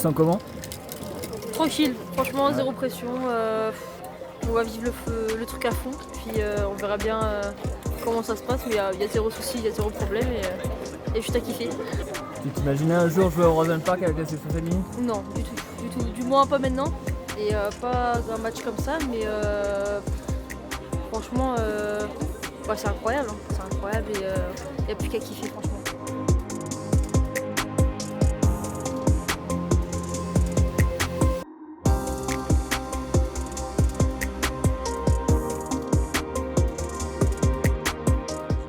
te sens comment? Tranquille, franchement, Ouais. zéro pression. On va vivre le truc à fond, puis on verra bien comment ça se passe, mais il y a zéro souci, il y a zéro problème et juste à kiffer. Tu t'imaginais un jour jouer au Rosen Park avec la section féminine? Non, du tout, du moins pas maintenant, et pas un match comme ça, mais franchement, ouais, c'est incroyable, hein. C'est incroyable et il n'y a plus qu'à kiffer, franchement.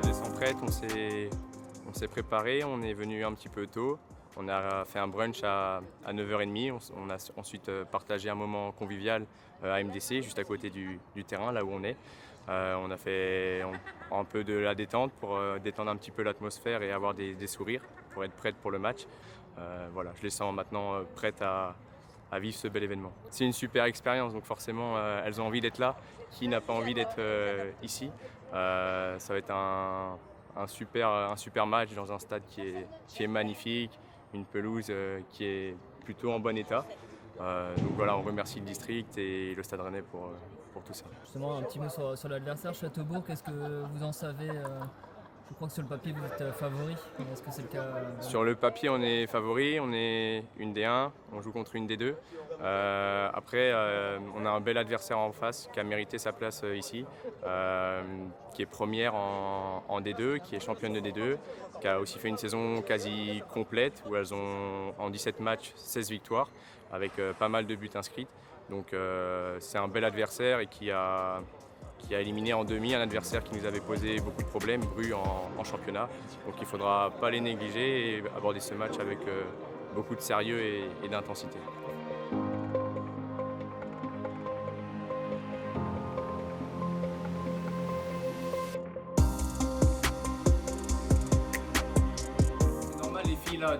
Je les sens prêtes, on s'est préparé, on est venu un petit peu tôt. On a fait un brunch à 9h30. On a ensuite partagé un moment convivial à MDC, juste à côté du terrain, là où on est. On a fait un peu de la détente pour détendre un petit peu l'atmosphère et avoir des sourires pour être prête pour le match. Voilà, je les sens maintenant prêtes à vivre ce bel événement. C'est une super expérience, donc forcément elles ont envie d'être là. Qui n'a pas envie d'être ici? Ça va être un super match dans un stade qui est magnifique, une pelouse qui est plutôt en bon état. Donc voilà, on remercie le district et le Stade Rennais pour tout ça. Justement, un petit mot sur l'adversaire Châteaubourg, qu'est-ce que vous en savez? Je crois que sur le papier vous êtes favori, mais est-ce que c'est le cas? Sur le papier, on est favori, on est une D1, on joue contre une D2. Après, on a un bel adversaire en face qui a mérité sa place ici, qui est première en D2, qui est championne de D2, qui a aussi fait une saison quasi complète où elles ont en 17 matchs 16 victoires avec pas mal de buts inscrits. Donc c'est un bel adversaire et qui a éliminé en demi un adversaire qui nous avait posé beaucoup de problèmes, Bru en championnat. Donc il ne faudra pas les négliger et aborder ce match avec beaucoup de sérieux et d'intensité. C'est normal les filles là,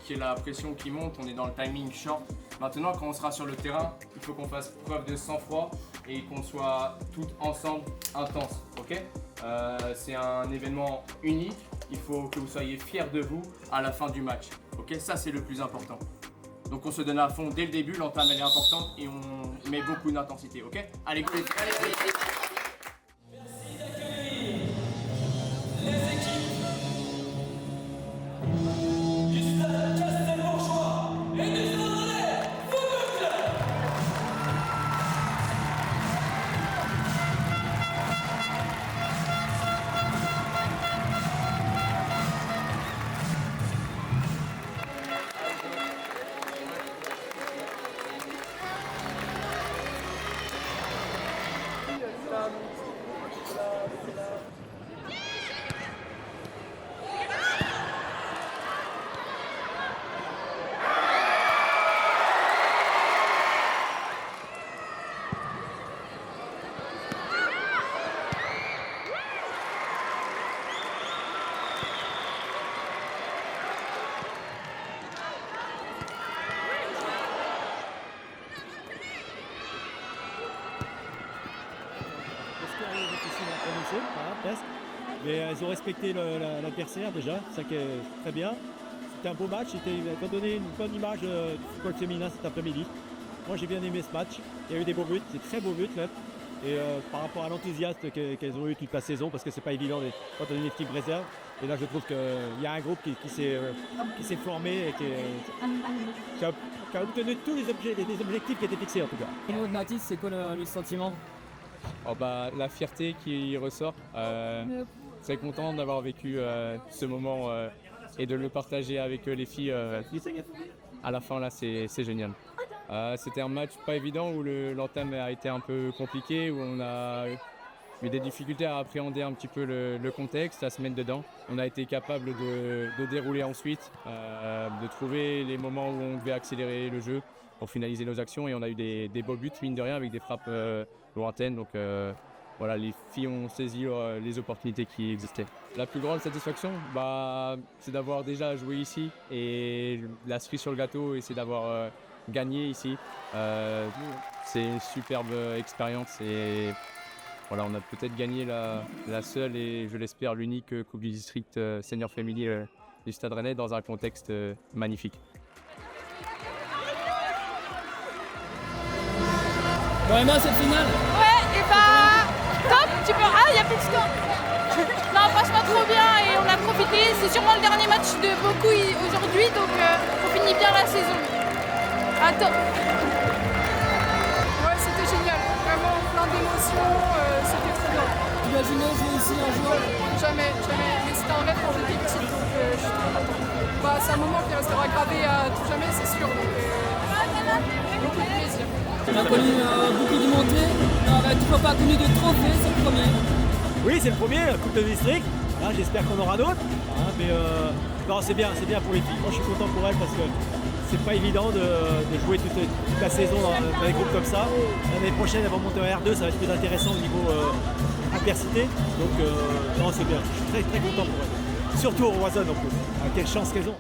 qu'il y ait la pression qui monte, on est dans le timing short. Maintenant quand on sera sur le terrain, il faut qu'on fasse preuve de sang-froid et qu'on soit toutes ensemble intenses, ok? C'est un événement unique, il faut que vous soyez fiers de vous à la fin du match, ok? Ça c'est le plus important. Donc on se donne à fond dès le début, l'entame elle est importante et on met beaucoup d'intensité, ok? Allez, go les filles, allez. Presque. Mais elles ont respecté l'adversaire déjà, c'est ça qui est très bien. C'était un beau match, ça a donné une bonne image du football féminin cet après-midi. Moi j'ai bien aimé ce match, il y a eu des beaux buts, c'est très beaux buts là. Et par rapport à l'enthousiasme qu'elles ont eu toute la saison, parce que c'est pas évident quand on est une équipe réserve. Et là je trouve qu'il y a un groupe qui s'est formé et qui a obtenu tous les objectifs qui étaient fixés en tout cas. Au niveau de Mathis, c'est quoi le sentiment? Oh bah, la fierté qui ressort. Très content d'avoir vécu ce moment et de le partager avec les filles. À la fin, là, c'est génial. C'était un match pas évident où l'entame a été un peu compliqué, où on a eu des difficultés à appréhender un petit peu le contexte, à se mettre dedans. On a été capable de dérouler ensuite, de trouver les moments où on devait accélérer le jeu pour finaliser nos actions, et on a eu des beaux buts, mine de rien, avec des frappes lointaines. Donc voilà, les filles ont saisi les opportunités qui existaient. La plus grande satisfaction, c'est d'avoir déjà joué ici, et la cerise sur le gâteau, et c'est d'avoir gagné ici. C'est une superbe expérience, et voilà, on a peut-être gagné la seule et je l'espère l'unique Coupe du District Senior Family du Stade Rennais dans un contexte magnifique. Bon, Emma, cette finale? Ouais, et bah, top, Ah, il n'y a plus de score. Non, franchement, trop bien et on a profité. C'est sûrement le dernier match de beaucoup aujourd'hui, donc on finit bien la saison. Ah, top. Ouais, c'était génial. Vraiment plein d'émotions, c'était trop bien. Tu imaginais jouer ici un jour? Jamais. Mais c'était un rêve quand j'étais petite, donc je suis trop contente. Bah, c'est un moment qui restera gravé à tout jamais, c'est sûr. Donc, beaucoup de plaisir. On a connu beaucoup de montées, on n'a toujours pas connu de trophée, c'est le premier. Oui, c'est le premier, la Coupe de District. Hein, j'espère qu'on aura d'autres. Hein, mais non, c'est bien pour les filles. Moi, je suis content pour elles parce que c'est pas évident de jouer toute la saison dans des groupes comme ça. L'année prochaine, elles vont monter en R2, ça va être plus intéressant au niveau adversité. Donc, non, c'est bien. Je suis très content pour elles. Surtout aux Roissonnes en plus. Quelle chance qu'elles ont.